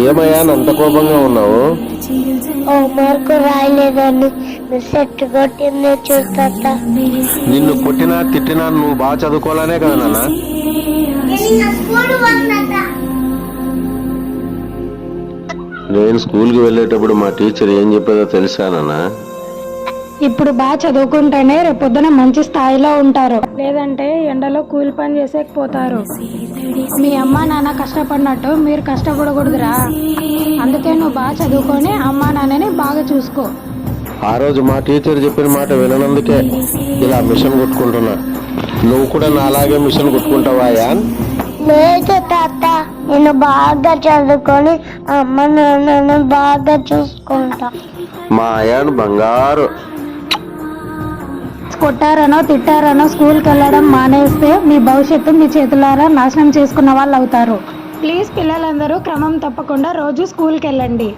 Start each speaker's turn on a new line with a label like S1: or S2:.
S1: ఏమయ్యా అంత కోపంగా ఉన్నావు?
S2: హోంవర్క్ రాయలేదని సెట్ కొట్టింది చూస్తా.
S1: నిన్ను కొట్టినా తిట్టినా నువ్వు బాగా చదువుకోవాలనే కదా నాన్న. నేను స్కూల్కి వెళ్ళేటప్పుడు మా టీచర్ ఏం చెప్పేదో తెలుసా నాన్న?
S3: ఇప్పుడు బాగా చదువుకుంటేనే రేపొద్దున మంచి స్థాయిలో ఉంటారు, లేదంటే ఎండలో కూలి పని చేసేకపోతారు. మీ అమ్మా నాన్న కష్టపడినట్టు మీరు కష్టపడకూడదురా. అందుకే నువ్వు బాగా చదువుకొని అమ్మా నాన్నని బాగా చూసుకో.
S1: ఆ రోజు మా టీచర్ చెప్పిన మాట విననందుకే ఇలా మిషన్ కుట్టుకుంటున్నా. నువ్వు కూడా నా అలాగే మిషన్ కుట్టుకుంటావా యాన్?
S2: లేదు తాత, నేను బాగా చదువుకొని అమ్మ నాన్నను బాగా చూసుకుంటా.
S1: మా యాన్ బంగారు.
S3: కొట్టారనో తిట్టారనో స్కూల్కి వెళ్ళడం మానేస్తే మీ భవిష్యత్తు మీ చేతులారా నాశనం చేసుకున్న వాళ్ళు అవుతారు. ప్లీజ్ పిల్లలందరూ క్రమం తప్పకుండా రోజు స్కూల్కి వెళ్ళండి.